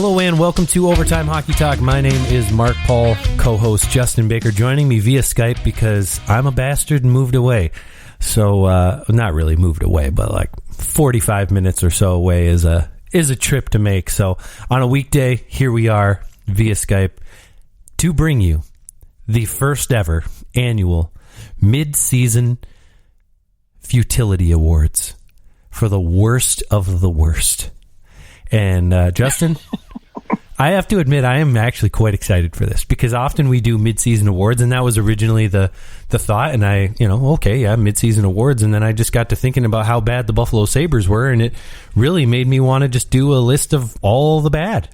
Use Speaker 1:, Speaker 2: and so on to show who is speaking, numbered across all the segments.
Speaker 1: Hello and welcome to Overtime Hockey Talk. My name is Mark Paul, co-host Justin Baker, joining me via Skype because I'm a bastard and moved away. So, not really moved away, but like 45 minutes or so away is a trip to make. So, on a weekday, here we are via Skype to bring you the first ever annual Mid-season Futility Awards for the worst of the worst. And Justin, I have to admit, I am actually quite excited for this because often we do mid-season awards, and that was originally the thought. And I, mid-season awards. And then I just got to thinking about how bad the Buffalo Sabres were, and it really made me want to just do a list of all the bad.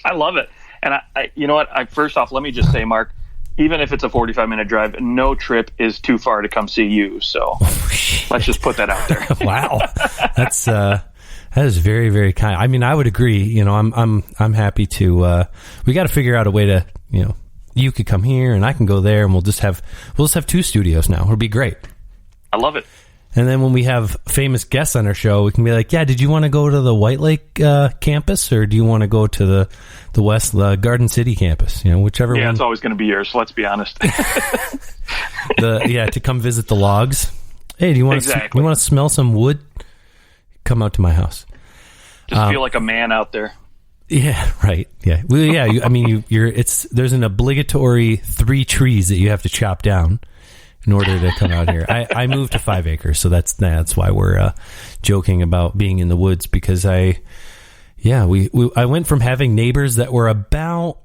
Speaker 2: I love it. And I you know what? First off, let me just say, Mark, even if it's a 45-minute drive, no trip is too far to come see you. So let's just put that out there.
Speaker 1: Wow, that is very, very kind. I mean, I would agree. I'm happy to. We got to figure out a way to. You could come here and I can go there, and we'll just have two studios now. It'll be great. I
Speaker 2: love it.
Speaker 1: And then when we have famous guests on our show, we can be like, yeah, did you want to go to the White Lake campus, or do you want to go to the West Garden City campus? Whichever one.
Speaker 2: Yeah, it's always going to be yours, let's be honest.
Speaker 1: To come visit the logs. Hey, do you want to smell some wood? Come out to my house.
Speaker 2: Just feel like a man out there.
Speaker 1: Yeah, right. Yeah. Well, yeah, there's an obligatory 3 trees that you have to chop down in order to come out here. I moved to 5 acres, so that's why we're joking about being in the woods, because I went from having neighbors that were about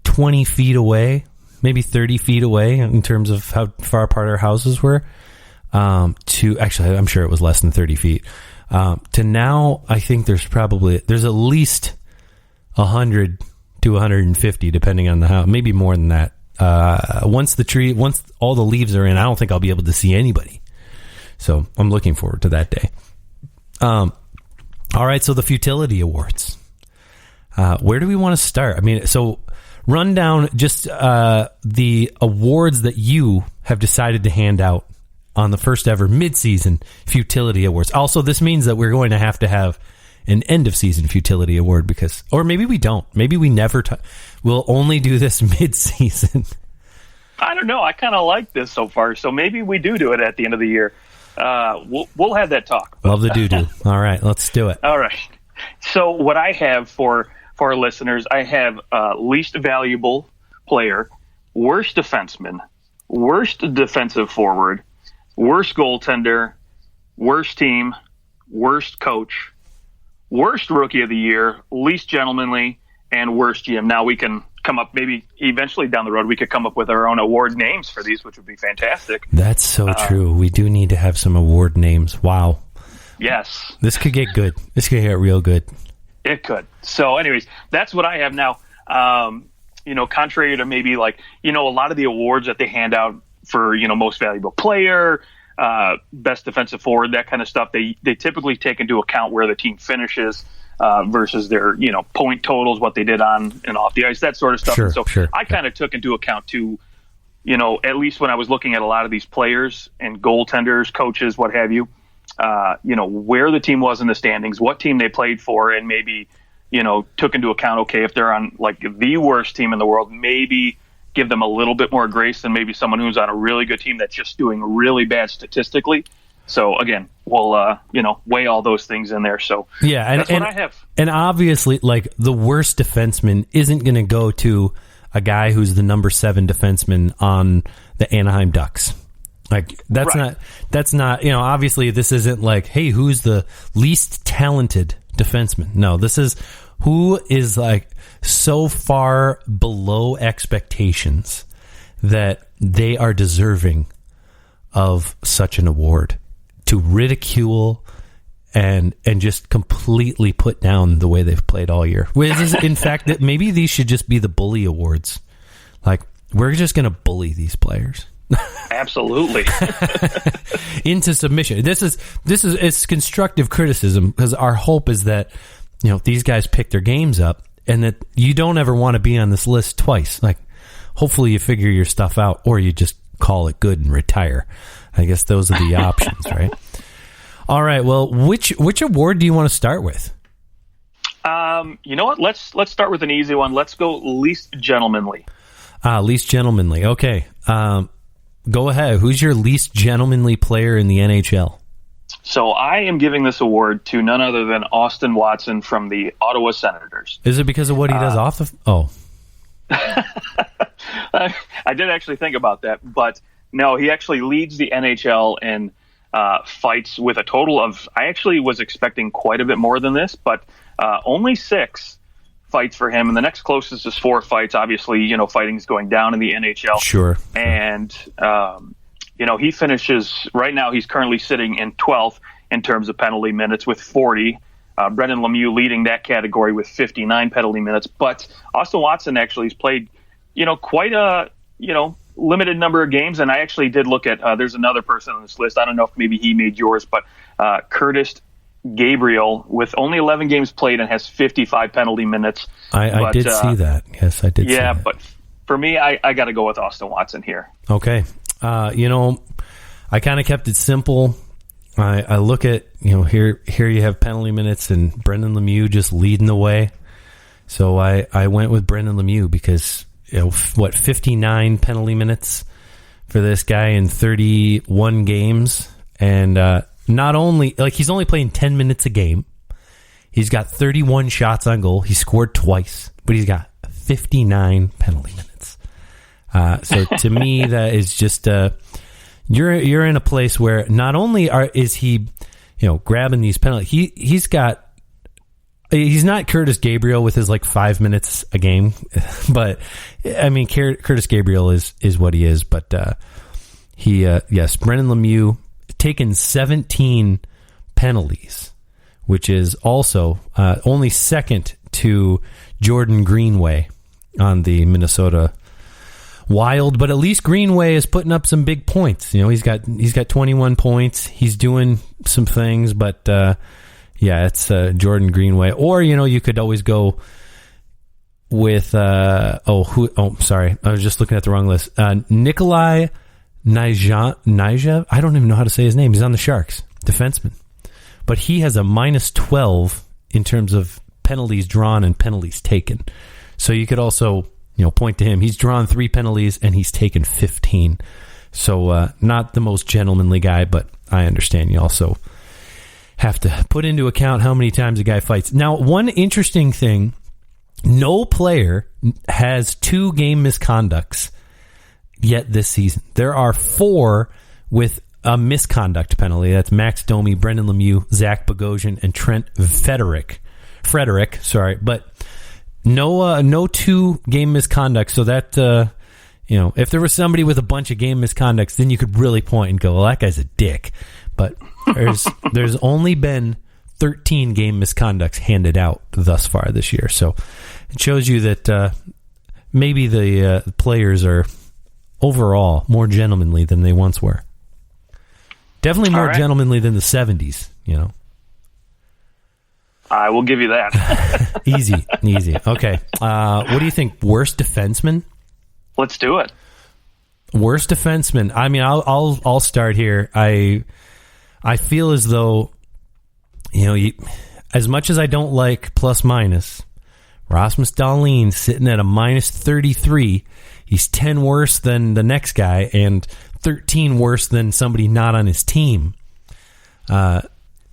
Speaker 1: 20 feet away, maybe 30 feet away in terms of how far apart our houses were, to actually, I'm sure it was less than 30 feet, to now I think there's at least 100 to 150, depending on the house, maybe more than that. Once all the leaves are in, I don't think I'll be able to see anybody. So I'm looking forward to that day. All right. So the Futility Awards, where do we want to start? I mean, so run down just, the awards that you have decided to hand out on the first ever mid-season Futility Awards. Also, this means that we're going to have an end-of-season Futility Award or maybe we don't. Maybe we never. We'll only do this mid-season.
Speaker 2: I don't know. I kind of like this so far, so maybe we do it at the end of the year. We'll have that talk.
Speaker 1: Love the doo-doo. All right, let's do it.
Speaker 2: All right. So what I have for our listeners, I have least valuable player, worst defenseman, worst defensive forward, worst goaltender, worst team, worst coach, worst rookie of the year, least gentlemanly, and worst GM. Now we can come up, maybe eventually down the road, we could come up with our own award names for these, which would be fantastic.
Speaker 1: That's so true. We do need to have some award names. Wow.
Speaker 2: Yes.
Speaker 1: This could get good. This could get real good.
Speaker 2: It could. So anyways, that's what I have now. Contrary to maybe a lot of the awards that they hand out for, most valuable player, best defensive forward, that kind of stuff, they typically take into account where the team finishes versus their, point totals, what they did on and off the ice, that sort of stuff.
Speaker 1: Sure,
Speaker 2: I kind of took into account too, at least when I was looking at a lot of these players and goaltenders, coaches, what have you, where the team was in the standings, what team they played for, and maybe, took into account, okay, if they're on the worst team in the world, maybe give them a little bit more grace than maybe someone who's on a really good team that's just doing really bad statistically. So again, we'll weigh all those things in there. So
Speaker 1: yeah,
Speaker 2: that's what I have.
Speaker 1: And obviously, the worst defenseman isn't going to go to a guy who's the number 7 defenseman on the Anaheim Ducks. That's
Speaker 2: right.
Speaker 1: That's not. Obviously, this isn't hey, who's the least talented defenseman? No, this is who is so far below expectations that they are deserving of such an award, to ridicule and just completely put down the way they've played all year. In fact, that maybe these should just be the bully awards. We're just going to bully these players.
Speaker 2: Absolutely.
Speaker 1: Into submission. This is it's constructive criticism, because our hope is that these guys pick their games up, and that you don't ever want to be on this list twice. Hopefully you figure your stuff out, or you just call it good and retire. I guess those are the options, right? All right. Well, which award do you want to start with?
Speaker 2: You know what? Let's start with an easy one. Let's go least gentlemanly.
Speaker 1: Least gentlemanly. Okay. Go ahead. Who's your least gentlemanly player in the NHL?
Speaker 2: So I am giving this award to none other than Austin Watson from the Ottawa Senators.
Speaker 1: Is it because of what he does off the... Oh.
Speaker 2: I did actually think about that, but no, he actually leads the NHL in fights with a total of... I actually was expecting quite a bit more than this, but only 6 fights for him, and the next closest is 4 fights. Obviously, fighting's going down in the NHL.
Speaker 1: Sure.
Speaker 2: And... he finishes right now. He's currently sitting in 12th in terms of penalty minutes with 40. Brendan Lemieux leading that category with 59 penalty minutes. But Austin Watson actually has played, quite a, limited number of games. And I actually did look at, there's another person on this list. I don't know if maybe he made yours, but Curtis Gabriel with only 11 games played and has 55 penalty minutes.
Speaker 1: I did see that. Yes, I did see that.
Speaker 2: But for me, I got to go with Austin Watson here.
Speaker 1: Okay. I kind of kept it simple. I look at, here you have penalty minutes and Brendan Lemieux just leading the way. So I went with Brendan Lemieux because, 59 penalty minutes for this guy in 31 games. And not only, he's only playing 10 minutes a game. He's got 31 shots on goal. He scored twice, but he's got 59 penalty minutes. So to me, that is just you're in a place where not only is he grabbing these penalties, he's not Curtis Gabriel with his 5 minutes a game, but I mean Curtis Gabriel is what he is. But yes, Brendan Lemieux taken 17 penalties, which is also only second to Jordan Greenway on the Minnesota Wild, but at least Greenway is putting up some big points. He's got 21 points. He's doing some things, but it's Jordan Greenway. Or you could always go with sorry, I was just looking at the wrong list. Nikolai Nyjev. I don't even know how to say his name. He's on the Sharks, defenseman, but he has a -12 in terms of penalties drawn and penalties taken. So you could also point to him. He's drawn 3 penalties and he's taken 15. So not the most gentlemanly guy, but I understand you also have to put into account how many times a guy fights. Now, one interesting thing, no player has 2 game misconducts yet this season. There are 4 with a misconduct penalty. That's Max Domi, Brendan Lemieux, Zach Bogosian, and Trent Frederick, but no 2 game misconduct. So that if there was somebody with a bunch of game misconducts, then you could really point and go, well, that guy's a dick. But there's only been 13 game misconducts handed out thus far this year. So it shows you that maybe the players are overall more gentlemanly than they once were. Definitely more gentlemanly than the 70s,
Speaker 2: I will give you that.
Speaker 1: Easy. Okay. What do you think? Worst defenseman?
Speaker 2: Let's do it.
Speaker 1: Worst defenseman. I mean, I'll start here. I feel as though, as much as I don't like plus minus, Rasmus Dahlin sitting at a -33. He's 10 worse than the next guy and 13 worse than somebody not on his team.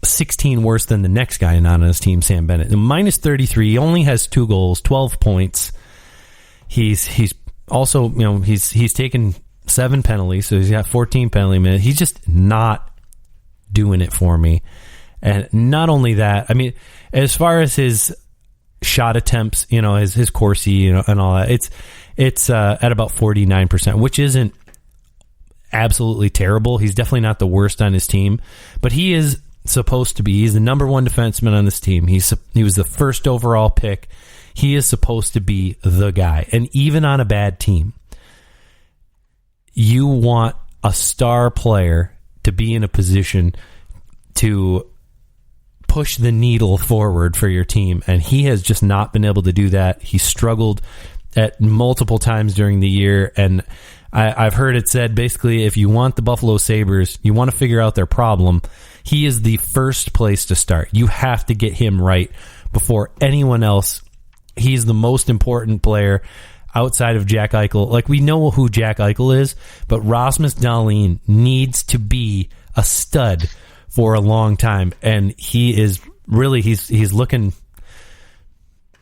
Speaker 1: 16 worse than the next guy not on his team, Sam Bennett. -33. He only has 2 goals, 12 points. He's also, he's taken 7 penalties, so he's got 14 penalty minutes. He's just not doing it for me. And not only that, I mean, as far as his shot attempts, his Corsi, and all that, it's at about 49%, which isn't absolutely terrible. He's definitely not the worst on his team, but he is supposed to be. He's the number 1 defenseman on this team. He was the first overall pick. He is supposed to be the guy. And even on a bad team, you want a star player to be in a position to push the needle forward for your team. And he has just not been able to do that. He struggled at multiple times during the year. And I've heard it said, basically, if you want the Buffalo Sabres, you want to figure out their problem, he is the first place to start. You have to get him right before anyone else. He's the most important player outside of Jack Eichel. Like, we know who Jack Eichel is, but Rasmus Dahlin needs to be a stud for a long time, and he is really he's looking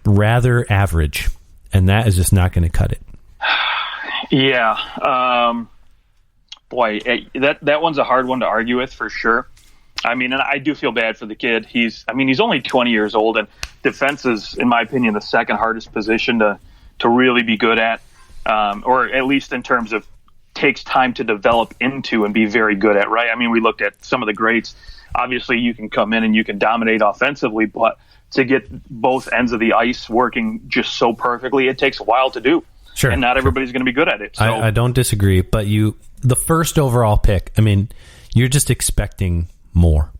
Speaker 1: rather average, and that is just not going to cut it.
Speaker 2: Yeah, boy, that one's a hard one to argue with for sure. I mean, and I do feel bad for the kid. He's only 20 years old, and defense is, in my opinion, the second hardest position to really be good at, or at least in terms of takes time to develop into and be very good at, right? I mean, we looked at some of the greats. Obviously, you can come in and you can dominate offensively, but to get both ends of the ice working just so perfectly, it takes a while to do.
Speaker 1: Sure.
Speaker 2: And not everybody's going to be good at it. So.
Speaker 1: I don't disagree, but the first overall pick, I mean, you're just expecting more.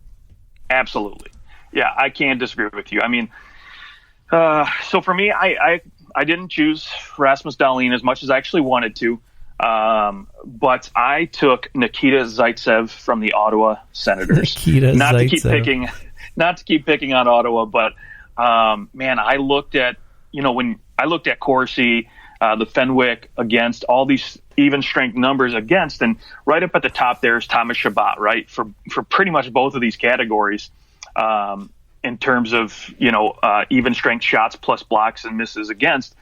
Speaker 2: Absolutely. Yeah, I can't disagree with you. I mean, so for me, I didn't choose Rasmus Dahlin as much as I actually wanted to, but I took Nikita Zaitsev from the Ottawa Senators. Not to keep picking on Ottawa, but man, I looked at when I looked at Corsi, the Fenwick against, all these even strength numbers against, and right up at the top there is Thomas Chabot, right, for pretty much both of these categories. In terms of, even strength shots plus blocks and misses against.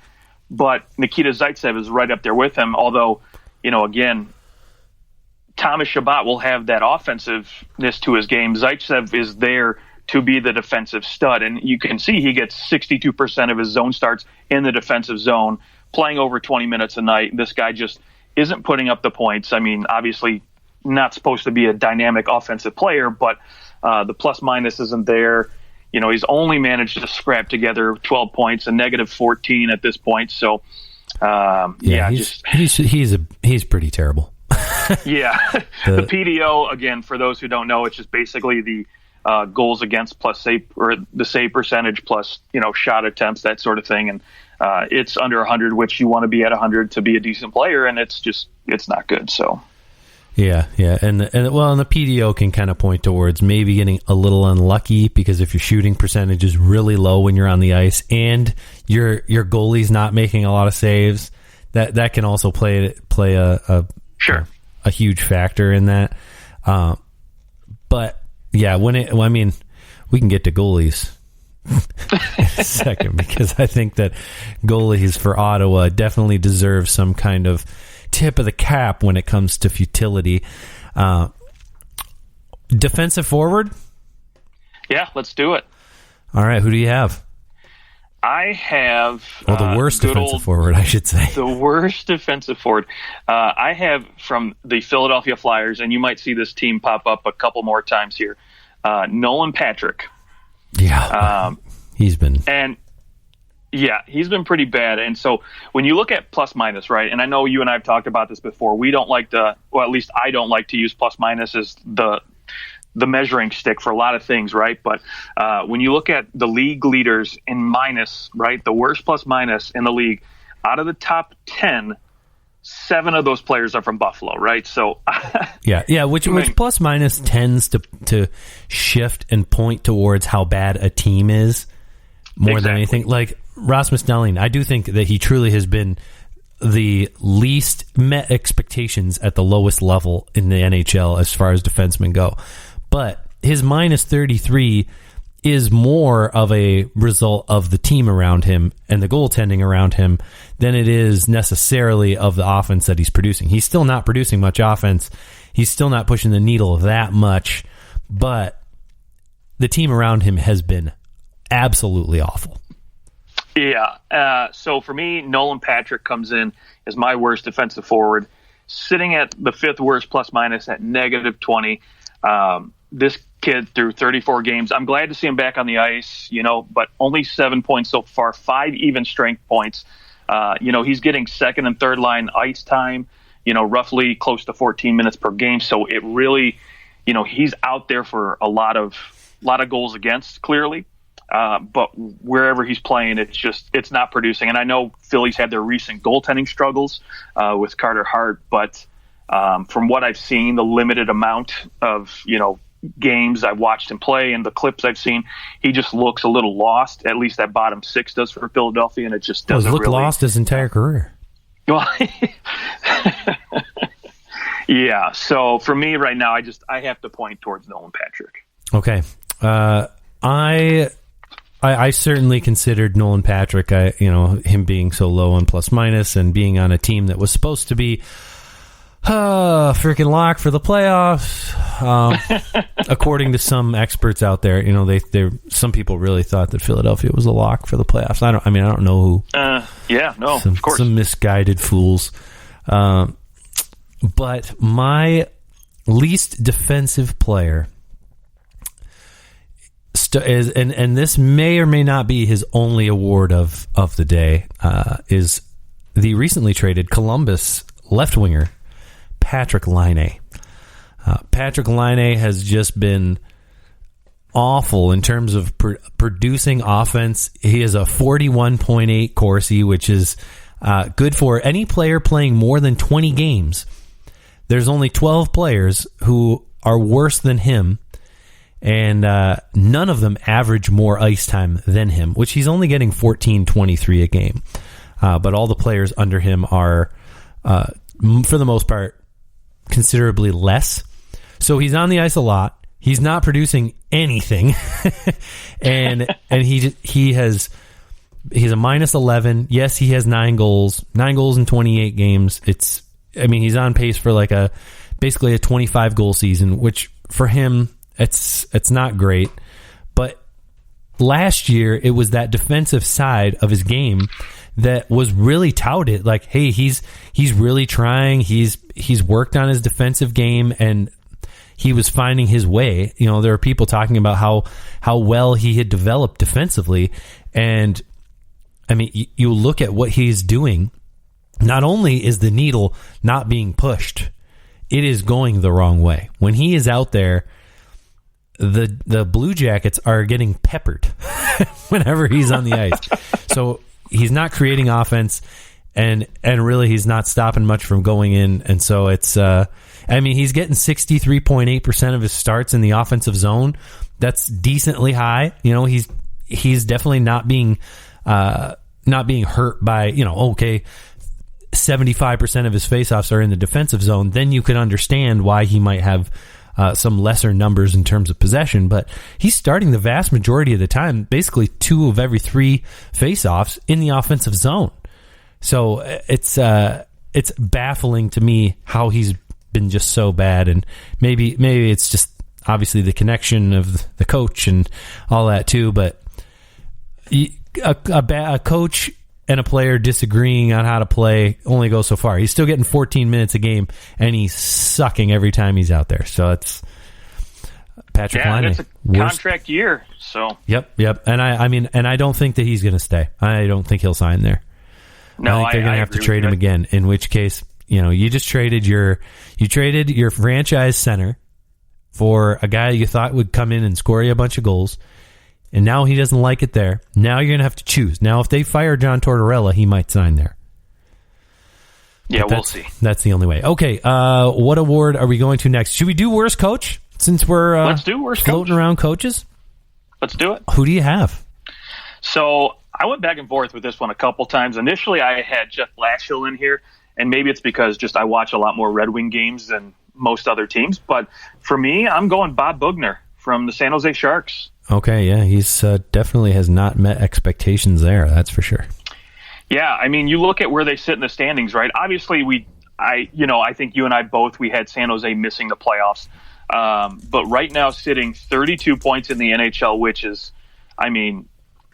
Speaker 2: But Nikita Zaitsev is right up there with him, although, again, Thomas Chabot will have that offensiveness to his game. Zaitsev is there to be the defensive stud, and you can see he gets 62% of his zone starts in the defensive zone, playing over 20 minutes a night. This guy just isn't putting up the points. I mean, obviously not supposed to be a dynamic offensive player, but the plus-minus isn't there. He's only managed to scrap together 12 points and negative 14 at this point. So,
Speaker 1: he's pretty terrible.
Speaker 2: Yeah. The PDO, again, for those who don't know, it's just basically the goals against plus save, or the save percentage plus, shot attempts, that sort of thing. And it's under 100, which you want to be at 100 to be a decent player. And it's not good. So.
Speaker 1: Yeah. And the PDO can kind of point towards maybe getting a little unlucky, because if your shooting percentage is really low when you're on the ice and your goalie's not making a lot of saves, that can also play a huge factor in that. But yeah, we can get to goalies in a second, because I think that goalies for Ottawa definitely deserve some kind of tip of the cap when it comes to futility. Defensive forward?
Speaker 2: Yeah, let's do it.
Speaker 1: All right, who do you have?
Speaker 2: I have...
Speaker 1: the worst defensive forward, I should say.
Speaker 2: The worst defensive forward. I have from the Philadelphia Flyers, and you might see this team pop up a couple more times here, Nolan Patrick.
Speaker 1: Yeah, he's been...
Speaker 2: Yeah, he's been pretty bad. And so when you look at plus minus, right, and I know you and I have talked about this before, we don't like at least I don't like to use plus minus as the measuring stick for a lot of things, right? But when you look at the league leaders in minus, right, the worst plus minus in the league, out of the top 10, 7 of those players are from Buffalo, right? So which plus minus tends to shift and point towards how bad a team is more than anything. Like Rasmus Dahlin, I do think that he truly has been the least met expectations at the lowest level in the NHL as far as defensemen go. But his minus 33 is more of a result of the team around him and the goaltending around him than it is necessarily of the offense that he's producing. He's still not producing much offense. He's still not pushing the needle that much, but the team around him has been absolutely awful. Yeah. So for me, Nolan Patrick comes in as my worst defensive forward, sitting at the 5th worst plus minus at negative 20. This kid through 34 games. I'm glad to see him back on the ice, but only 7 points so far, 5 even strength points. He's getting second and third line ice time, roughly close to 14 minutes per game. So it really, he's out there for a lot of goals against, clearly. But wherever he's playing, it's not producing. And I know Philly's had their recent goaltending struggles with Carter Hart, but from what I've seen, the limited amount of games I've watched him play and the clips I've seen, he just looks a little lost. At least that bottom six does for Philadelphia, and it just doesn't
Speaker 1: He's looked
Speaker 2: really
Speaker 1: lost his entire career.
Speaker 2: Well, yeah. So for me right now, I have to point towards Nolan Patrick.
Speaker 1: Okay. I certainly considered Nolan Patrick, him being so low on plus minus and being on a team that was supposed to be freaking lock for the playoffs. According to some experts out there, some people really thought that Philadelphia was a lock for the playoffs. I don't know who.
Speaker 2: Of course.
Speaker 1: Some misguided fools. But my least defensive player is, and this may or may not be his only award of the day, is the recently traded Columbus left winger, Patrick Laine. Patrick Laine has just been awful in terms of producing offense. He has a 41.8 Corsi, which is good for any player playing more than 20 games. There's only 12 players who are worse than him, and none of them average more ice time than him, which he's only getting 14.23 a game. But all the players under him are, for the most part, considerably less. So he's on the ice a lot. He's not producing anything, and he's a minus 11. Yes, he has 9 goals in 28 games. He's on pace for basically a 25 goal season, which for him it's not great. But last year it was that defensive side of his game that was really touted. Like, hey, he's really trying. He's worked on his defensive game, and he was finding his way. There are people talking about how well he had developed defensively, and you look at what he's doing. Not only is the needle not being pushed, it is going the wrong way. When he is out there, the Blue Jackets are getting peppered whenever he's on the ice. So he's not creating offense, and really he's not stopping much from going in. And so it's he's getting 63.8% of his starts in the offensive zone. That's decently high. He's definitely not being hurt by, 75% of his faceoffs are in the defensive zone. Then you could understand why he might have some lesser numbers in terms of possession, but he's starting the vast majority of the time, basically 2 of every 3 faceoffs in the offensive zone. So it's baffling to me how he's been just so bad, and maybe it's just obviously the connection of the coach and all that too. But a coach and a player disagreeing on how to play only goes so far. He's still getting 14 minutes a game, and he's sucking every time he's out there. So it's Patrick Laine.
Speaker 2: It's a contract year. So
Speaker 1: Yep. And I don't think that he's going to stay. I don't think he'll sign there.
Speaker 2: No,
Speaker 1: I think they're going to have to trade him again. In which case, you just traded your franchise center for a guy you thought would come in and score you a bunch of goals. And now he doesn't like it there. Now you're going to have to choose. Now, if they fire John Tortorella, he might sign there.
Speaker 2: Yeah, we'll see.
Speaker 1: That's the only way. Okay, what award are we going to next? Should we do worst coach, since we're
Speaker 2: Let's do worst
Speaker 1: floating
Speaker 2: coach.
Speaker 1: Around coaches?
Speaker 2: Let's do it.
Speaker 1: Who do you have?
Speaker 2: So I went back and forth with this one a couple times. Initially, I had Jeff Blashill in here, and maybe it's because just I watch a lot more Red Wing games than most other teams. But for me, I'm going Bob Bugner from the San Jose Sharks.
Speaker 1: Okay, yeah, he's definitely has not met expectations there. That's for sure.
Speaker 2: Yeah, you look at where they sit in the standings, right? Obviously, I think you and I both, we had San Jose missing the playoffs. But right now sitting 32 points in the NHL, which is,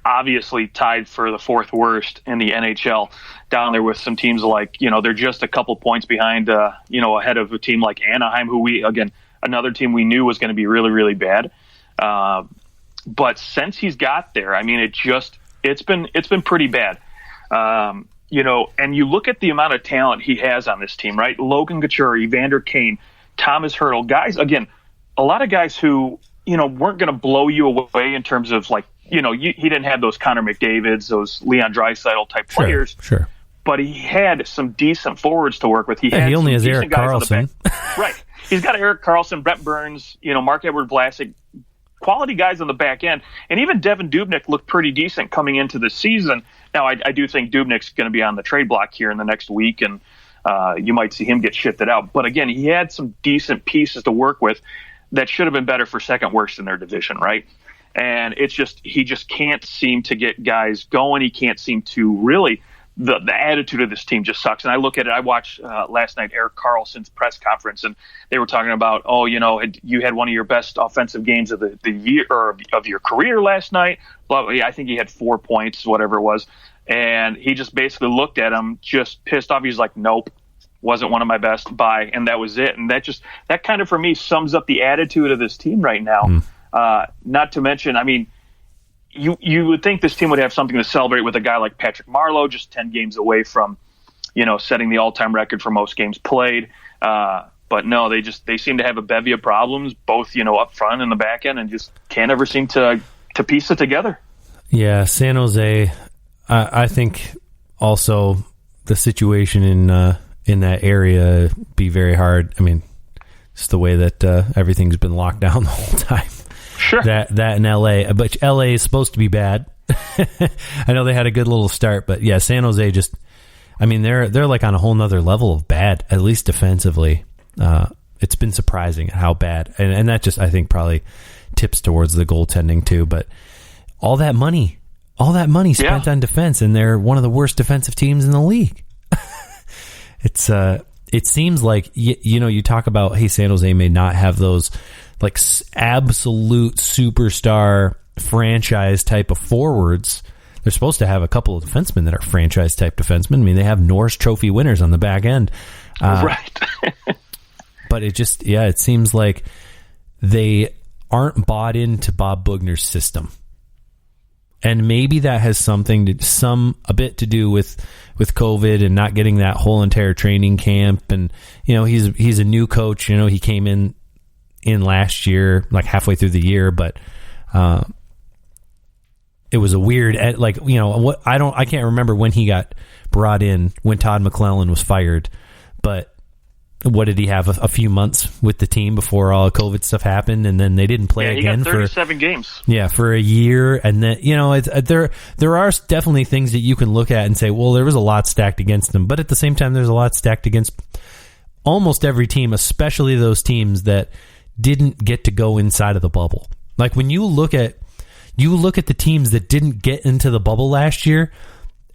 Speaker 2: obviously tied for the 4th worst in the NHL, down there with some teams like, they're just a couple points behind, ahead of a team like Anaheim, who another team we knew was going to be really, really bad. But since he's got there, it's been pretty bad. And you look at the amount of talent he has on this team, right? Logan Couture, Evander Kane, Thomas Hertl, guys, again, a lot of guys who, weren't going to blow you away in terms of he didn't have those Connor McDavids, those Leon Draisaitl type players.
Speaker 1: Sure.
Speaker 2: but he had some decent forwards to work with. He
Speaker 1: only has Erik Karlsson.
Speaker 2: Right. He's got Erik Karlsson, Brent Burns, Mark Edward Vlasic, quality guys on the back end. And even Devin Dubnyk looked pretty decent coming into the season. Now, I do think Dubnyk's going to be on the trade block here in the next week, and you might see him get shifted out. But again, he had some decent pieces to work with that should have been better for second worst in their division, right? And it's just, he just can't seem to get guys going. He can't seem to really, the attitude of this team just sucks. And I look at it, I watched last night Erik Karlsson's press conference, and they were talking about, you had one of your best offensive games of the year, or of your career last night. I think he had 4 points, whatever it was. And he just basically looked at him, just pissed off. He's like, nope, wasn't one of my best, bye. And that was it. And that kind of, for me, sums up the attitude of this team right now. Not to mention, I mean, you would think this team would have something to celebrate with a guy like Patrick Marleau, just 10 games away from, setting the all-time record for most games played. But no, they seem to have a bevy of problems, both, up front and the back end, and just can't ever seem to piece it together.
Speaker 1: Yeah, San Jose, I think also the situation in that area be very hard. I mean, it's the way that everything's been locked down the whole time.
Speaker 2: Sure.
Speaker 1: That in LA, but LA is supposed to be bad. I know they had a good little start, but yeah, San Jose just, I mean, they're like on a whole nother level of bad, at least defensively. It's been surprising how bad, and that just, I think, probably tips towards the goaltending too. But all that money spent on defense, and they're one of the worst defensive teams in the league. It seems like, you talk about, hey, San Jose may not have those like absolute superstar franchise type of forwards. They're supposed to have a couple of defensemen that are franchise type defensemen. I mean, they have Norris Trophy winners on the back end.
Speaker 2: Right.
Speaker 1: But it seems like they aren't bought into Bob Boughner's system. And maybe that has a bit to do with COVID and not getting that whole entire training camp. And, he's a new coach. He came in last year, like halfway through the year, but it was a weird, I can't remember when he got brought in, when Todd McClellan was fired, but what did he have, a few months with the team before all the COVID stuff happened, and then they didn't play again
Speaker 2: for 37 games.
Speaker 1: Yeah, for a year, and then there are definitely things that you can look at and say, well, there was a lot stacked against them, but at the same time, there's a lot stacked against almost every team, especially those teams that didn't get to go inside of the bubble. Like when you look at the teams that didn't get into the bubble last year,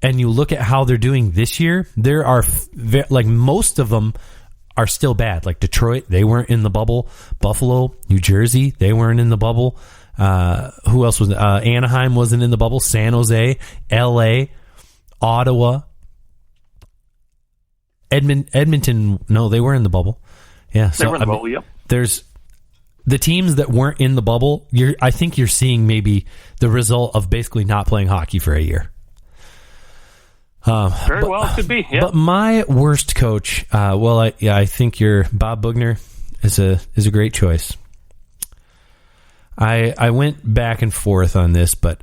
Speaker 1: and you look at how they're doing this year, there are like most of them are still bad. Like Detroit, they weren't in the bubble. Buffalo, New Jersey, they weren't in the bubble. Who else was? Anaheim wasn't in the bubble. San Jose, LA, Ottawa, Edmonton. No, they were in the bubble. Yeah,
Speaker 2: they were in the bubble. Yep.
Speaker 1: There's the teams that weren't in the bubble. I think you're seeing maybe the result of basically not playing hockey for a year.
Speaker 2: Very well, it could be. Yeah.
Speaker 1: But my worst coach, I think your Bob Boughner is a great choice. I went back and forth on this, but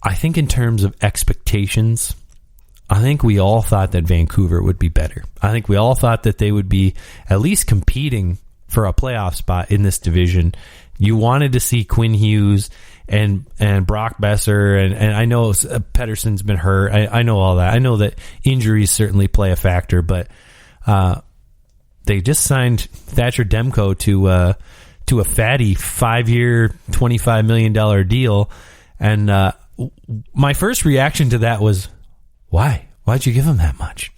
Speaker 1: I think in terms of expectations, I think we all thought that Vancouver would be better. I think we all thought that they would be at least competing for a playoff spot in this division. You wanted to see Quinn Hughes and Brock Besser, and I know Pettersson's been hurt. I know all that. I know that injuries certainly play a factor, but they just signed Thatcher Demko to a fatty 5-year, $25 million deal, and my first reaction to that was, why? Why'd you give him that much?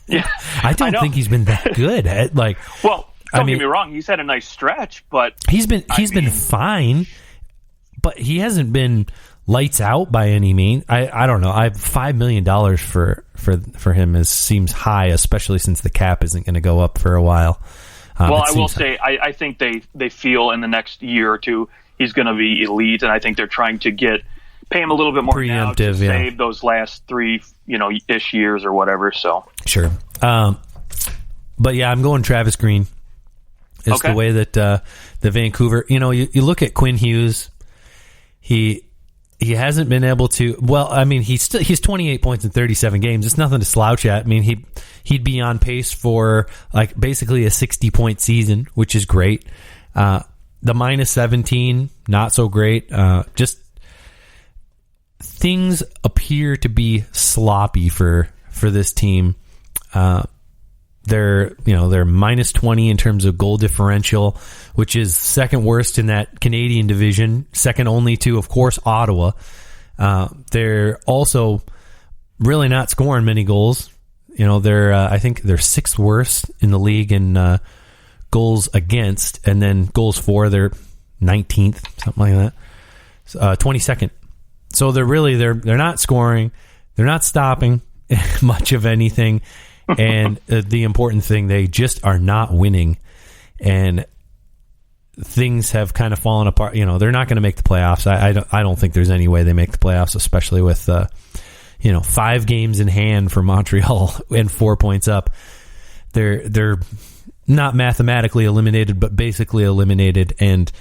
Speaker 2: Yeah,
Speaker 1: I don't think he's been that good at
Speaker 2: Don't get me wrong. He's had a nice stretch, but
Speaker 1: he's been fine, but he hasn't been lights out by any means. I don't know. $5 million for him seems high, especially since the cap isn't going to go up for a while.
Speaker 2: I will say I think they feel in the next year or two he's going to be elite, and I think they're trying to pay him a little bit more now to save those last 3 ish years or whatever. So
Speaker 1: sure, but yeah, I'm going Travis Green. It's the way that the Vancouver, you look at Quinn Hughes. He he hasn't been able to. Well, I mean, he's 28 points in 37 games. It's nothing to slouch at. I mean, he'd be on pace for like basically a 60-point season, which is great. The minus 17, not so great. Just things appear to be sloppy for this team. They're minus 20 in terms of goal differential, which is second worst in that Canadian division, second only to, of course, Ottawa. They're also really not scoring many goals. I think they're sixth worst in the league in goals against, and then goals for, they're 19th, something like that. 22nd. So they're not scoring, they're not stopping much of anything. And the important thing, they just are not winning, and things have kind of fallen apart. They're not going to make the playoffs. I don't think there's any way they make the playoffs, especially with 5 games in hand for Montreal and 4 points up. They're not mathematically eliminated, but basically eliminated, and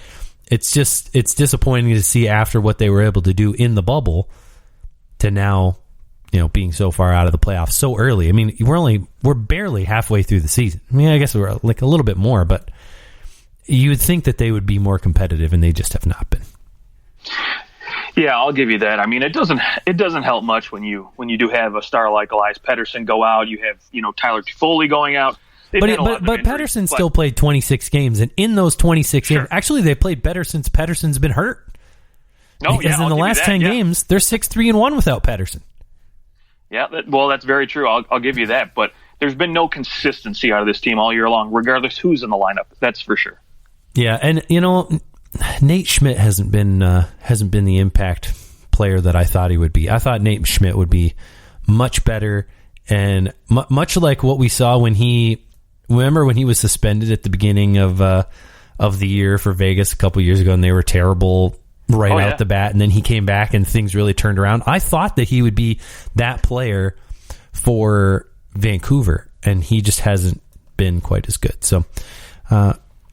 Speaker 1: it's disappointing to see after what they were able to do in the bubble to now being so far out of the playoffs so early. I mean, we're barely halfway through the season. I mean, I guess we're like a little bit more, but you would think that they would be more competitive, and they just have not been.
Speaker 2: Yeah, I'll give you that. I mean, it doesn't help much when you do have a star like Elias Pettersson go out. You have Tyler Toffoli going out. But
Speaker 1: Pettersson still played 26 games, and in those 26 games, actually they played better since Pettersson's been hurt.
Speaker 2: No,
Speaker 1: because in the last 10 games, they're 6-3-1 without Pettersson.
Speaker 2: Yeah, that's very true. I'll give you that. But there's been no consistency out of this team all year long, regardless who's in the lineup. That's for sure.
Speaker 1: Yeah, and Nate Schmidt hasn't been the impact player that I thought he would be. I thought Nate Schmidt would be much better, and much like what we saw when he was suspended at the beginning of the year for Vegas a couple years ago, and they were terrible out the bat, and then he came back and things really turned around. I thought that he would be that player for Vancouver, and he just hasn't been quite as good. So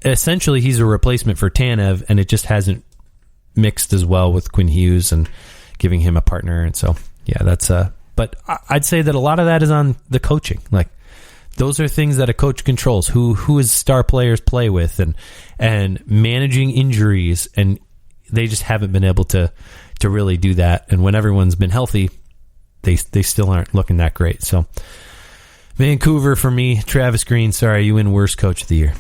Speaker 1: essentially he's a replacement for Tanev, and it just hasn't mixed as well with Quinn Hughes and giving him a partner. And so that's but I'd say that a lot of that is on the coaching. Like, those are things that a coach controls, who his star players play with, and managing injuries, and they just haven't been able to really do that. And when everyone's been healthy, they still aren't looking that great. So Vancouver for me, Travis Green, sorry, you win worst coach of the year.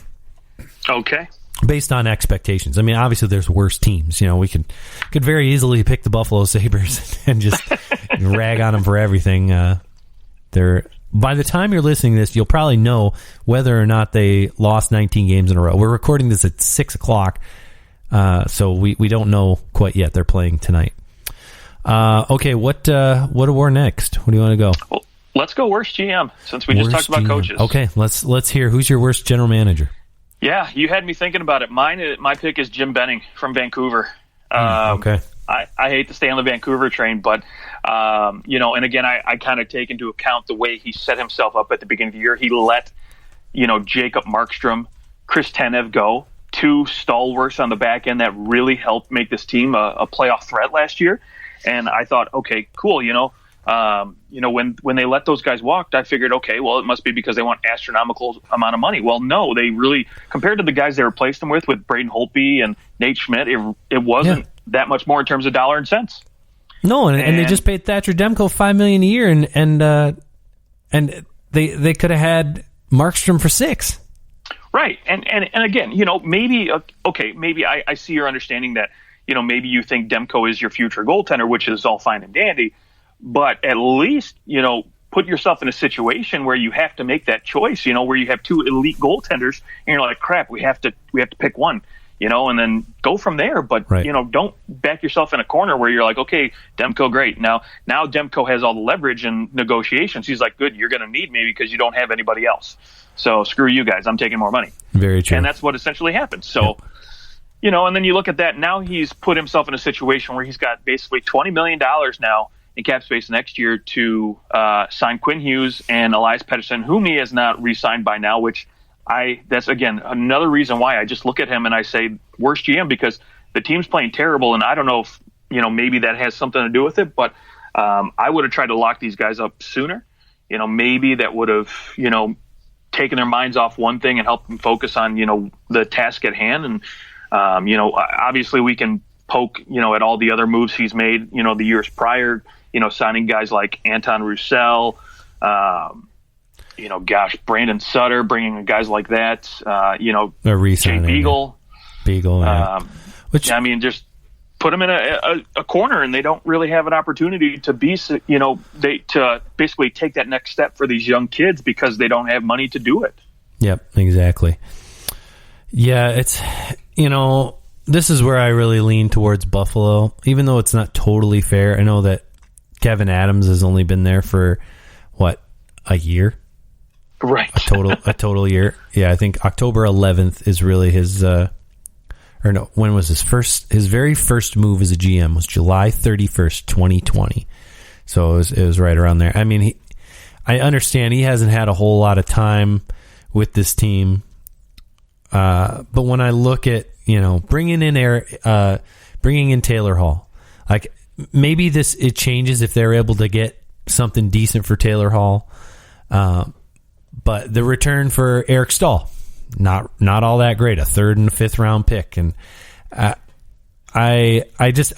Speaker 2: Okay. Based
Speaker 1: on expectations. I mean, obviously there's worse teams. We could very easily pick the Buffalo Sabres and just rag on them for everything. By the time you're listening to this, you'll probably know whether or not they lost 19 games in a row. We're recording this at 6 o'clock. So we don't know quite yet. They're playing tonight. Okay, what do we next? What do you want to go?
Speaker 2: Well, let's go worst GM, since we just talked about coaches.
Speaker 1: Okay, let's hear. Who's your worst general manager?
Speaker 2: Yeah, you had me thinking about it. My pick is Jim Benning from Vancouver.
Speaker 1: Okay.
Speaker 2: I hate to stay on the Vancouver train, but and again, I kind of take into account the way he set himself up at the beginning of the year. He let Jacob Markstrom, Chris Tanev go. 2 stalwarts on the back end that really helped make this team a playoff threat last year. And I thought, okay, cool. When they let those guys walk, I figured, okay, well, it must be because they want astronomical amount of money. Well, no, they really, compared to the guys they replaced them with Braden Holtby and Nate Schmidt, it wasn't that much more in terms of dollar and cents.
Speaker 1: No, and they just paid Thatcher Demko $5 million a year, and they could have had Markstrom for $6 million.
Speaker 2: Right. And again, maybe I see your understanding that, maybe you think Demko is your future goaltender, which is all fine and dandy, but at least, put yourself in a situation where you have to make that choice, where you have 2 elite goaltenders and you're like, crap, we have to pick one, and then go from there. But,
Speaker 1: right.
Speaker 2: Don't back yourself in a corner where you're like, okay, Demko, great. Now Demko has all the leverage in negotiations. He's like, good, you're going to need me because you don't have anybody else. So screw you guys. I'm taking more money.
Speaker 1: Very true.
Speaker 2: And that's what essentially happened. So, and then you look at that. Now he's put himself in a situation where he's got basically $20 million now in cap space next year to sign Quinn Hughes and Elias Pettersson, whom he has not re-signed by now, which that's, again, another reason why I just look at him and I say worst GM, because the team's playing terrible. And I don't know if maybe that has something to do with it. But I would have tried to lock these guys up sooner. Maybe that would have, taken their minds off one thing and helped them focus on, the task at hand. And, obviously we can poke, at all the other moves he's made, the years prior, signing guys like Anton Roussel, Brandon Sutter, bringing guys like that, Jay Beagle.
Speaker 1: Yeah.
Speaker 2: Just put them in a corner, and they don't really have an opportunity to be, to basically take that next step for these young kids because they don't have money to do it.
Speaker 1: Yep, exactly. Yeah, it's, this is where I really lean towards Buffalo, even though it's not totally fair. I know that Kevin Adams has only been there for, a year?
Speaker 2: Right.
Speaker 1: A total year. Yeah, I think October 11th is really his, when was his very first move as a GM was July 31st, 2020. So it was right around there. I mean, I understand he hasn't had a whole lot of time with this team. But when I look at, bringing in Taylor Hall, like maybe it changes if they're able to get something decent for Taylor Hall. But the return for Eric Stahl, not all that great, a 3rd and 5th round pick. And I guess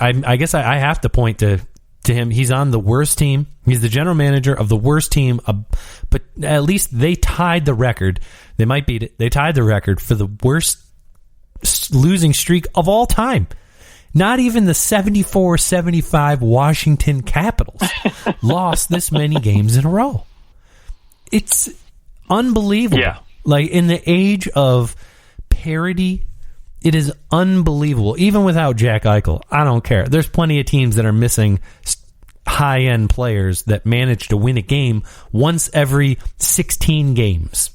Speaker 1: I have to point to him. He's on the worst team. He's the general manager of the worst team, but at least they tied the record. They might beat it. They tied the record for the worst losing streak of all time. Not even the 74-75 Washington Capitals lost this many games in a row. It's unbelievable.
Speaker 2: Yeah.
Speaker 1: Like, in the age of parity, it is unbelievable. Even without Jack Eichel, I don't care. There's plenty of teams that are missing high-end players that manage to win a game once every 16 games.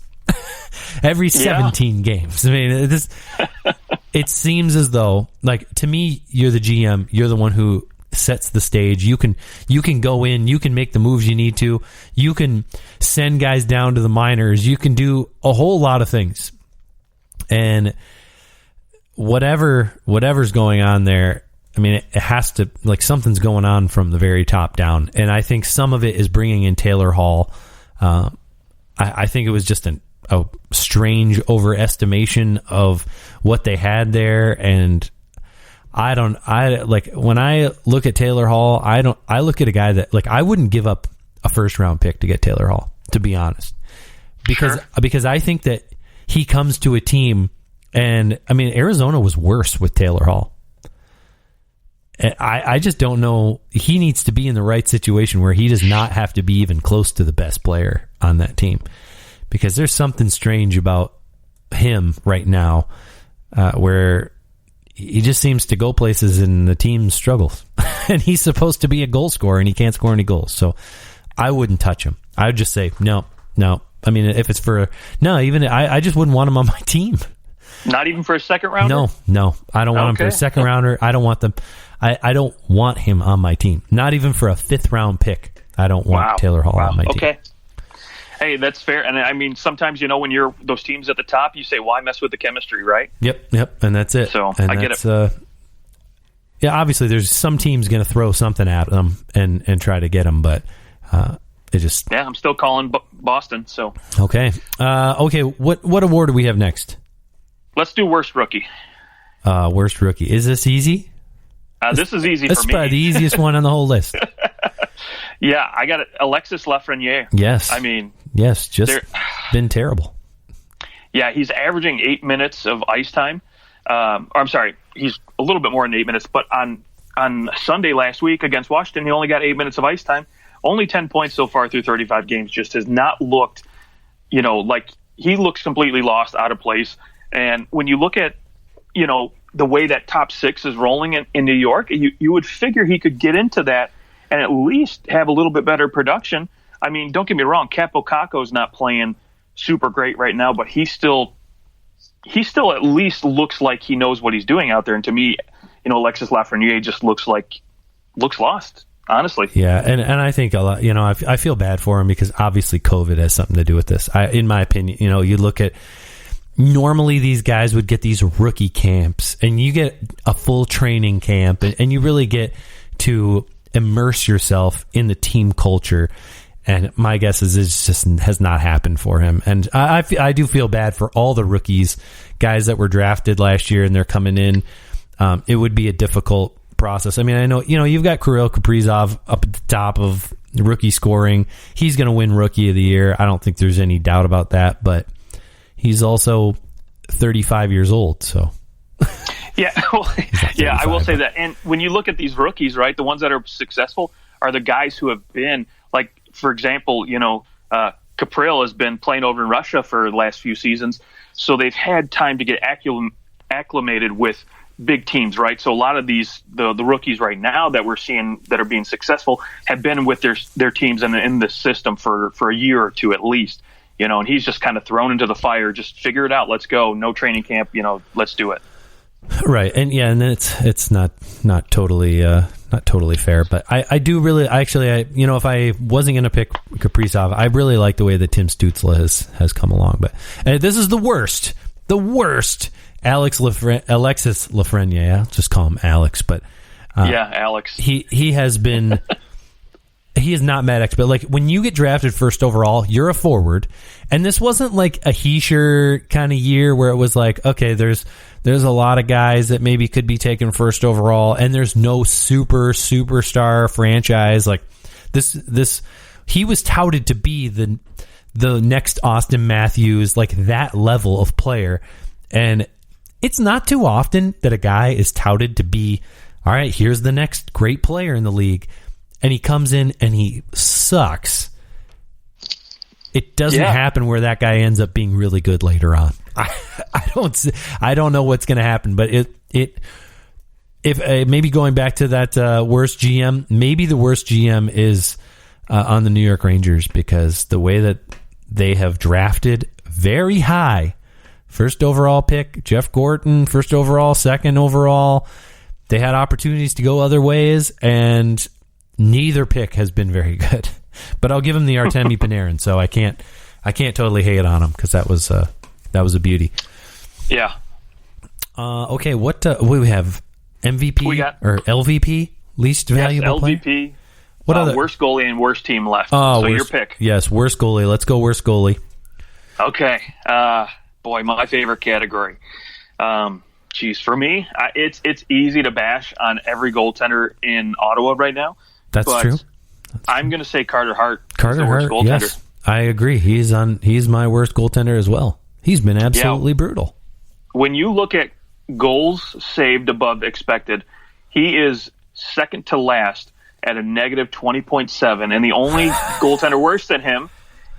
Speaker 1: Every 17 games. I mean, it seems as though, like, to me, you're the GM. You're the one who sets the stage. You can go in. You can make the moves you need to. You can send guys down to the minors. You can do a whole lot of things. And whatever's going on there, I mean, it has to, like, something's going on from the very top down. And I think some of it is bringing in Taylor Hall. I think it was just a strange overestimation of what they had there. And when I look at Taylor Hall, I look at a guy that, like, I wouldn't give up a 1st round pick to get Taylor Hall, to be honest, because I think that he comes to a team, and I mean, Arizona was worse with Taylor Hall. I just don't know. He needs to be in the right situation where he does not have to be even close to the best player on that team, because there's something strange about him right now, where he just seems to go places and the team struggles. And he's supposed to be a goal scorer and he can't score any goals. So I wouldn't touch him. I would just say, no. I mean, if it's I just wouldn't want him on my team.
Speaker 2: Not even for a 2nd rounder?
Speaker 1: No. I don't want him for a 2nd rounder. I don't want them. I don't want him on my team. Not even for a 5th round pick. I don't want Taylor Hall on my team.
Speaker 2: Okay. Hey, that's fair. And I mean, sometimes, when you're those teams at the top, you say, why mess with the chemistry, right?
Speaker 1: Yep. And that's it.
Speaker 2: So
Speaker 1: and
Speaker 2: I get it.
Speaker 1: Yeah, obviously there's some teams going to throw something at them and try to get them, but it just...
Speaker 2: Yeah, I'm still calling Boston, so...
Speaker 1: Okay. What award do we have next?
Speaker 2: Let's do worst rookie.
Speaker 1: Worst rookie. Is this easy?
Speaker 2: This is easy for me.
Speaker 1: That's probably the easiest one on the whole list.
Speaker 2: Yeah, I got it. Alexis Lafreniere.
Speaker 1: Yes.
Speaker 2: I mean...
Speaker 1: Yes, been terrible.
Speaker 2: Yeah, he's averaging 8 minutes of ice time. I'm sorry, he's a little bit more than 8 minutes, but on Sunday last week against Washington, he only got 8 minutes of ice time. Only 10 points so far through 35 games. Just has not looked, like he looks completely lost, out of place. And when you look at, the way that top 6 is rolling in New York, you would figure he could get into that and at least have a little bit better production. I mean, don't get me wrong, Capo Caco's not playing super great right now, but he still at least looks like he knows what he's doing out there. And to me, Alexis Lafreniere just looks lost, honestly.
Speaker 1: Yeah, and I think a lot, I feel bad for him because obviously COVID has something to do with this. In my opinion, you look at normally these guys would get these rookie camps, and you get a full training camp, and you really get to immerse yourself in the team culture. And my guess is it just has not happened for him. And I do feel bad for all the rookies, guys that were drafted last year, and they're coming in. It would be a difficult process. I mean, I know, you've got Kirill Kaprizov up at the top of rookie scoring. He's going to win Rookie of the Year. I don't think there's any doubt about that, but he's also 35 years old, so.
Speaker 2: Yeah, well, yeah, I will say that. And when you look at these rookies, right, the ones that are successful are the guys who have been, like, for example, Kaprizov has been playing over in Russia for the last few seasons, so they've had time to get acclimated with big teams, right? So a lot of these, the rookies right now that we're seeing that are being successful have been with their teams and in the system for a year or two at least, and he's just kind of thrown into the fire. Just figure it out. Let's go. No training camp. Let's do it.
Speaker 1: Right. And yeah, and it's not totally fair, but I do really, if I wasn't going to pick Kaprizov, I really like the way that Tim Stützle has come along, but this is the worst Alexis Lafreniere. Yeah, just call him Alex, but
Speaker 2: Alex.
Speaker 1: He has been. He is not Matt X, but like when you get drafted first overall, you're a forward, and this wasn't like a Heischer kind of year where it was like, okay, there's a lot of guys that maybe could be taken first overall, and there's no superstar franchise like this. He was touted to be the next Austin Matthews, like that level of player, and it's not too often that a guy is touted to be, all right, here's the next great player in the league. And he comes in and he sucks. It doesn't happen where that guy ends up being really good later on. I don't know what's going to happen, but if maybe going back to that worst GM, maybe the worst GM is on the New York Rangers, because the way that they have drafted very high, first overall pick, Jeff Gorton, first overall, second overall, they had opportunities to go other ways, and neither pick has been very good, but I'll give him the Artemi Panarin, so I can't totally hate on him, because that was a beauty.
Speaker 2: Yeah.
Speaker 1: Okay, what we have? MVP or LVP, least valuable player?
Speaker 2: LVP. What other? Worst goalie and worst team left. So your pick.
Speaker 1: Yes, worst goalie. Let's go worst goalie.
Speaker 2: Okay. Boy, my favorite category. Geez, for me, it's easy to bash on every goaltender in Ottawa right now.
Speaker 1: That's true.
Speaker 2: I'm going to say Carter Hart.
Speaker 1: Carter Hart, yes, I agree. He's my worst goaltender as well. He's been absolutely brutal. When
Speaker 2: you look at goals saved above expected, he is second to last at a negative 20.7, and the only goaltender worse than him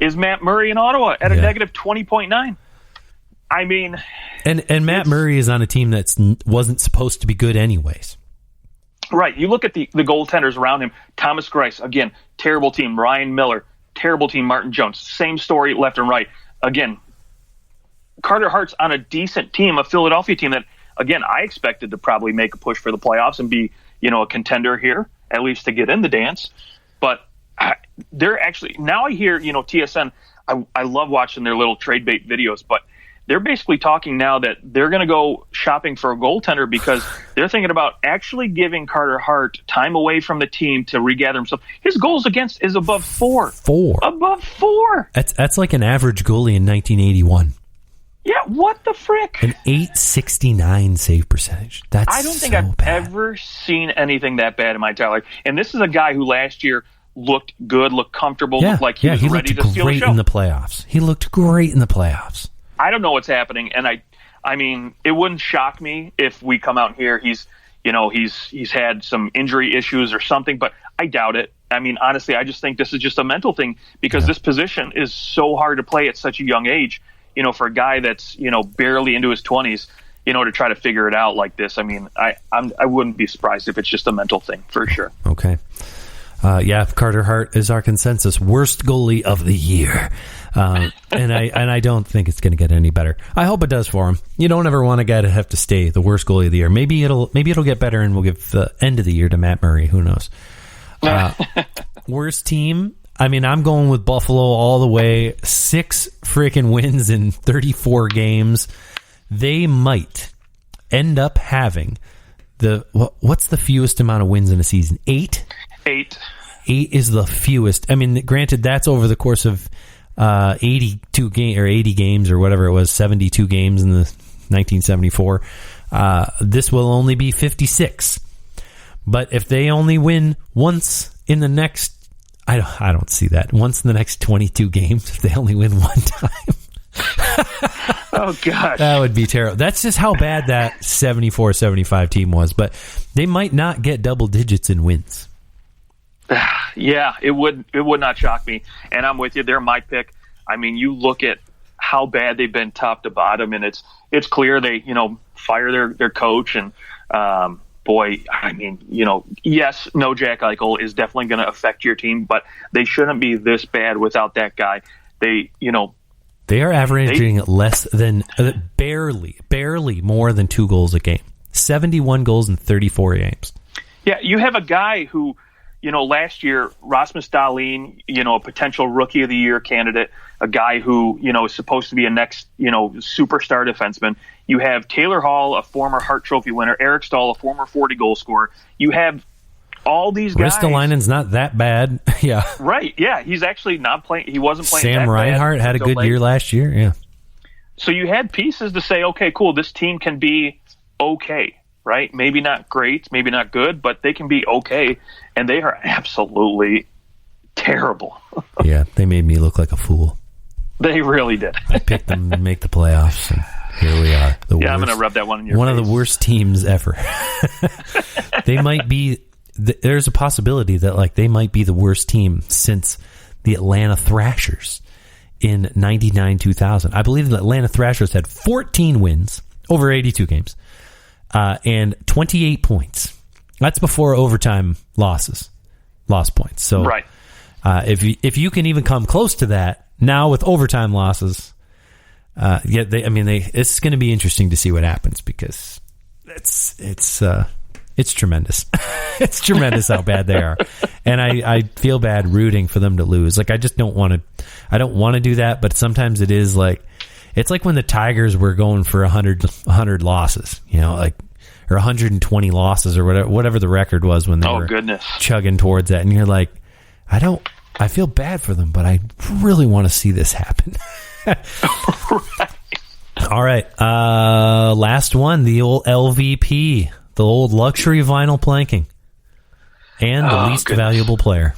Speaker 2: is Matt Murray in Ottawa at a negative 20.9. I mean,
Speaker 1: and Matt Murray is on a team that wasn't supposed to be good anyways.
Speaker 2: Right. You look at the goaltenders around him. Thomas Greiss, again, terrible team. Ryan Miller, terrible team. Martin Jones, same story left and right. Again, Carter Hart's on a decent team, a Philadelphia team that, again, I expected to probably make a push for the playoffs and be, a contender here, at least to get in the dance. But they're actually, now I hear, TSN, I love watching their little trade bait videos, but they're basically talking now that they're going to go shopping for a goaltender because they're thinking about actually giving Carter Hart time away from the team to regather himself. His goals against is above 4. Above 4.
Speaker 1: That's like an average goalie in 1981.
Speaker 2: Yeah, what the frick?
Speaker 1: An .869 save percentage. I don't think I've
Speaker 2: ever seen anything that bad in my entire life. And this is a guy who last year looked good, looked comfortable, looked like he was ready to steal the show.
Speaker 1: He looked great in the playoffs. He looked great in the playoffs.
Speaker 2: I don't know what's happening, and I mean, it wouldn't shock me if we come out here. He's had some injury issues or something, but I doubt it. I mean, honestly, I just think this is just a mental thing because this position is so hard to play at such a young age. For a guy that's barely into his 20s, to try to figure it out like this. I mean, I wouldn't be surprised if it's just a mental thing for sure.
Speaker 1: Okay. Carter Hart is our consensus worst goalie of the year. And I don't think it's going to get any better. I hope it does for him. You don't ever want a guy to have to stay the worst goalie of the year. Maybe it'll get better, and we'll give the end of the year to Matt Murray. Who knows? Worst team. I mean, I'm going with Buffalo all the way. 6 freaking wins in 34 games. They might end up having what's the fewest amount of wins in a season? 8?
Speaker 2: 8.
Speaker 1: 8 is the fewest. I mean, granted, that's over the course of 82 game or 80 games or whatever it was, 72 games in the 1974. This will only be 56. But if they only win once in the next, I don't see that. Once in the next 22 games, if they only win one time.
Speaker 2: Oh, gosh.
Speaker 1: That would be terrible. That's just how bad that 74-75 team was. But they might not get double digits in wins.
Speaker 2: Yeah, it would not shock me. And I'm with you. They're my pick. I mean, you look at how bad they've been top to bottom, and it's clear they, fire their coach. And, boy, I mean, yes, no Jack Eichel is definitely going to affect your team, but they shouldn't be this bad without that guy. They
Speaker 1: are averaging less than barely more than 2 goals a game. 71 goals in 34 games.
Speaker 2: Yeah, you have a guy who, last year, Rasmus Dahlin, a potential Rookie of the Year candidate, a guy who, is supposed to be a next, superstar defenseman. You have Taylor Hall, a former Hart Trophy winner, Eric Stahl, a former 40-goal scorer. You have all these guys.
Speaker 1: Ristolainen's not that bad. Yeah.
Speaker 2: Right. Yeah. He's actually not playing. He wasn't playing.
Speaker 1: Sam
Speaker 2: that
Speaker 1: Reinhart
Speaker 2: bad
Speaker 1: had a good year last year. Yeah.
Speaker 2: So you had pieces to say, okay, cool, this team can be okay, right? Maybe not great, maybe not good, but they can be okay. And they are absolutely terrible.
Speaker 1: Yeah. They made me look like a fool.
Speaker 2: They really did.
Speaker 1: I picked them to make the playoffs, and here we are.
Speaker 2: I'm going to rub that one in your
Speaker 1: face.
Speaker 2: One
Speaker 1: of the worst teams ever. They might be. There's a possibility that they might be the worst team since the Atlanta Thrashers in 99-2000. I believe the Atlanta Thrashers had 14 wins over 82 games and 28 points. That's before overtime lost points. So
Speaker 2: right.
Speaker 1: If you can even come close to that now with overtime losses, it's going to be interesting to see what happens, because it's tremendous. It's tremendous how bad they are. And I feel bad rooting for them to lose. I just don't want to do that, but sometimes it is it's like when the Tigers were going for 100 losses, or 120 losses or whatever the record was when they were chugging towards that. And you're like, I feel bad for them, but I really want to see this happen. All right. Last one, the old LVP. The old luxury vinyl planking. And the least valuable player.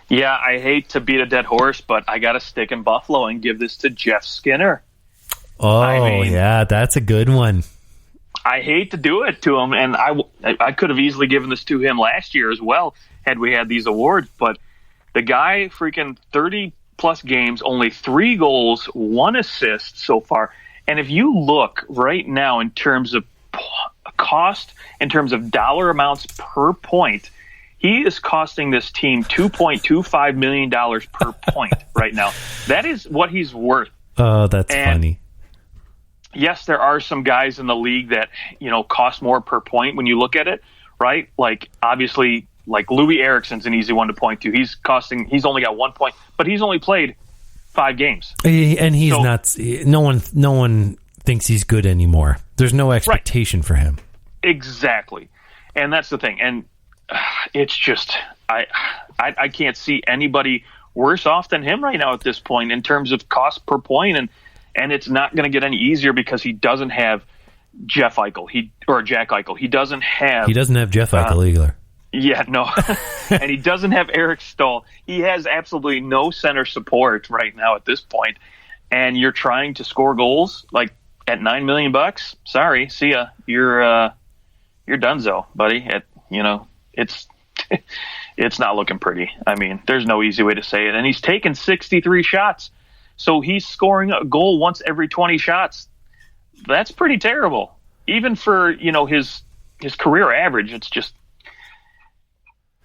Speaker 2: Yeah, I hate to beat a dead horse, but I got to stick in Buffalo and give this to Jeff Skinner.
Speaker 1: Oh, yeah, that's a good one.
Speaker 2: I hate to do it to him, and I could have easily given this to him last year as well had we had these awards, but the guy, freaking 30-plus games, only 3 goals, 1 assist so far. And if you look right now in terms of cost, in terms of dollar amounts per point, he is costing this team $2.25 million per point right now. That is what he's worth.
Speaker 1: Oh, that's funny.
Speaker 2: Yes, there are some guys in the league that, cost more per point when you look at it, right? Obviously, Louis Eriksson's an easy one to point to. He's only got 1 point, but he's only played 5 games.
Speaker 1: And he's not, no one thinks he's good anymore. There's no expectation for him.
Speaker 2: Exactly. And that's the thing. And it's just, I can't see anybody worse off than him right now at this point in terms of cost per point. And it's not going to get any easier because he doesn't have Jeff Eichel or Jack Eichel. He doesn't have
Speaker 1: Jeff Eichel either.
Speaker 2: Yeah, no. And he doesn't have Eric Stahl. He has absolutely no center support right now at this point. And you're trying to score goals at $9 million. Sorry, see ya. You're donezo, buddy. It's not looking pretty. I mean, there's no easy way to say it. And he's taken 63 shots. So he's scoring a goal once every 20 shots. That's pretty terrible. Even for, his career average, it's just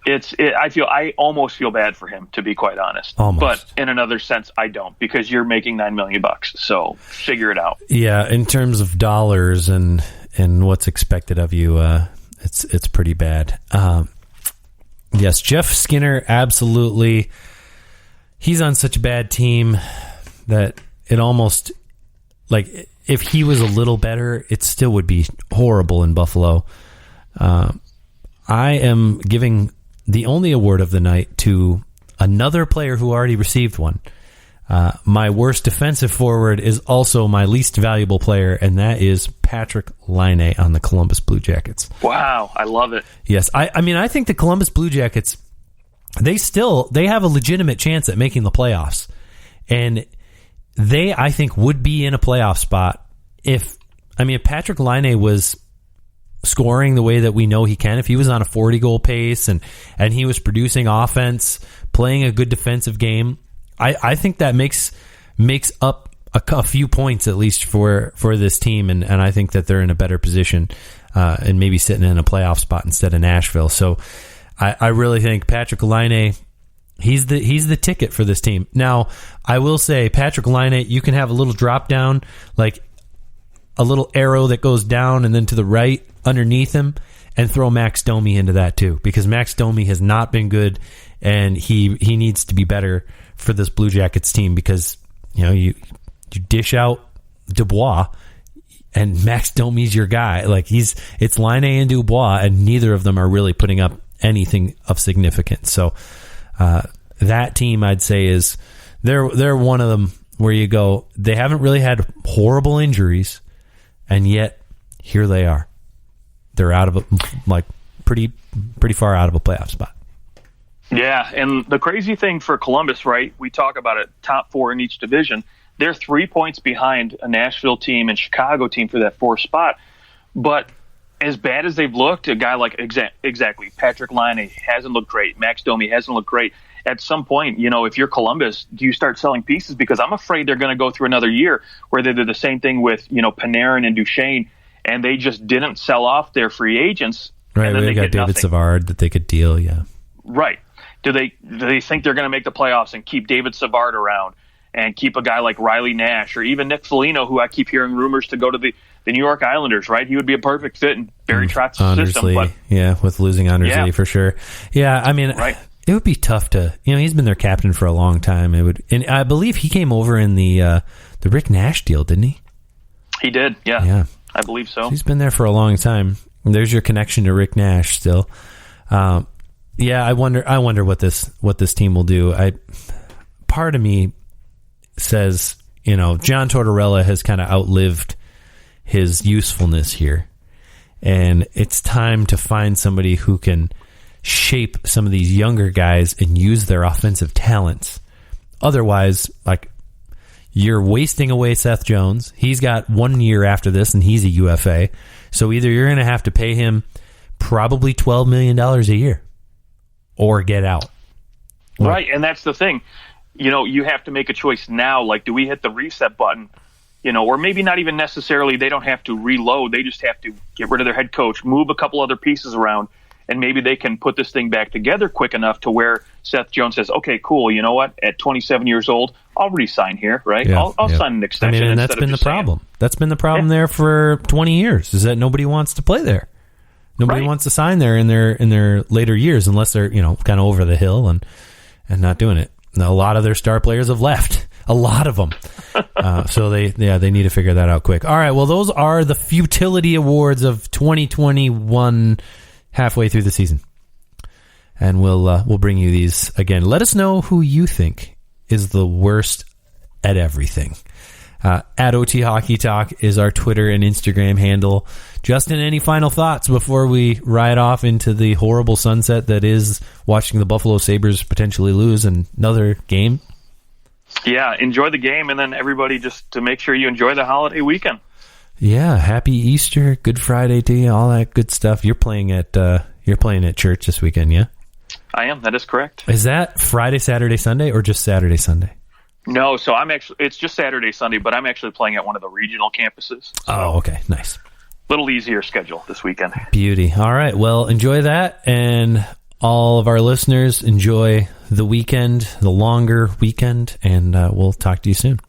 Speaker 2: I almost feel bad for him, to be quite honest.
Speaker 1: Almost.
Speaker 2: But in another sense, I don't, because you're making $9 million. So figure it out.
Speaker 1: Yeah. In terms of dollars and what's expected of you, it's pretty bad. Yes, Jeff Skinner, absolutely. He's on such a bad team that it almost, like, if he was a little better, it still would be horrible in Buffalo. I am giving the only award of the night to another player who already received one. My worst defensive forward is also my least valuable player, and that is Patrick Laine on the Columbus Blue Jackets.
Speaker 2: Wow, I love it.
Speaker 1: Yes, I mean, I think the Columbus Blue Jackets, they have a legitimate chance at making the playoffs. And they, I think, would be in a playoff spot if Patrick Laine was scoring the way that we know he can, if he was on a 40-goal pace and he was producing offense, playing a good defensive game, I think that makes up a few points at least for this team, and I think that they're in a better position and maybe sitting in a playoff spot instead of Nashville. So I really think Patrick Laine, he's the ticket for this team. Now, I will say, Patrick Laine, you can have a little drop down, like a little arrow that goes down and then to the right underneath him, and throw Max Domi into that too, because Max Domi has not been good, and he needs to be better for this Blue Jackets team, because you dish out Dubois and Max Domi's your guy. Like, it's Laine and Dubois, and neither of them are really putting up anything of significance. So that team, I'd say, is they're one of them where you go, they haven't really had horrible injuries, and yet here they are. They're out of pretty far out of a playoff spot.
Speaker 2: Yeah, and the crazy thing for Columbus, right, we talk about it, top 4 in each division. They're 3 points behind a Nashville team and Chicago team for that 4th spot. But as bad as they've looked, a guy like, exactly, Patrick Laine hasn't looked great. Max Domi hasn't looked great. At some point, if you're Columbus, do you start selling pieces? Because I'm afraid they're going to go through another year where they did the same thing with, Panarin and Duchesne, and they just didn't sell off their free agents.
Speaker 1: Right,
Speaker 2: and then
Speaker 1: they got David Savard that they could deal, yeah.
Speaker 2: Right. Do they think they're going to make the playoffs and keep David Savard around and keep a guy like Riley Nash or even Nick Foligno, who I keep hearing rumors to go to the New York Islanders, right? He would be a perfect fit in Barry Trotz's system. But,
Speaker 1: with losing Anders Lee for sure. Yeah, I mean, right. It would be tough to, he's been their captain for a long time. And I believe he came over in the Rick Nash deal, didn't he?
Speaker 2: He did, yeah.
Speaker 1: Yeah.
Speaker 2: I believe so.
Speaker 1: He's been there for a long time. There's your connection to Rick Nash still. Yeah, I wonder what this team will do. Part of me says, John Tortorella has kind of outlived his usefulness here, and it's time to find somebody who can shape some of these younger guys and use their offensive talents. Otherwise, you're wasting away Seth Jones. He's got 1 year after this, and he's a UFA. So either you're going to have to pay him probably $12 million a year, or get out.
Speaker 2: Right, and that's the thing. You have to make a choice now. Like, do we hit the reset button? Or maybe not even necessarily, they don't have to reload. They just have to get rid of their head coach, move a couple other pieces around, and maybe they can put this thing back together quick enough to where Seth Jones says, okay, cool, you know what? At 27 years old, I'll re-sign here, right?
Speaker 1: Yeah,
Speaker 2: I'll sign an extension.
Speaker 1: And that's been the problem. That's been the problem there for 20 years, is that nobody wants to play there. Nobody wants to sign there in their later years, unless they're kind of over the hill and not doing it. Now, a lot of their star players have left. A lot of them. So they need to figure that out quick. All right. Well, those are the Futility Awards of 2021, halfway through the season, and we'll bring you these again. Let us know who you think is the worst at everything. At OT Hockey Talk is our Twitter and Instagram handle. Justin, any final thoughts before we ride off into the horrible sunset that is watching the Buffalo Sabres potentially lose another game?
Speaker 2: Yeah, enjoy the game, and then everybody just to make sure you enjoy the holiday weekend.
Speaker 1: Yeah, happy Easter, Good Friday to you, all that good stuff. You're playing at church this weekend, yeah?
Speaker 2: I am. That is correct.
Speaker 1: Is that Friday, Saturday, Sunday, or just Saturday, Sunday?
Speaker 2: No, so it's just Saturday, Sunday, but I'm actually playing at one of the regional campuses. So
Speaker 1: okay, nice.
Speaker 2: Little easier schedule this weekend.
Speaker 1: Beauty. All right, well, enjoy that, and all of our listeners, enjoy the weekend, the longer weekend, and we'll talk to you soon.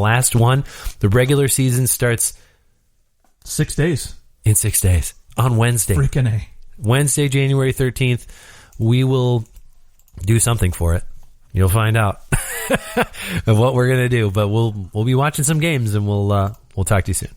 Speaker 1: last one. The regular season starts
Speaker 3: 6 days.
Speaker 1: in 6 days on Wednesday.
Speaker 3: Freaking A.
Speaker 1: Wednesday, January 13th. We will do something for it. You'll find out of what we're going to do, but we'll be watching some games, and we'll talk to you soon.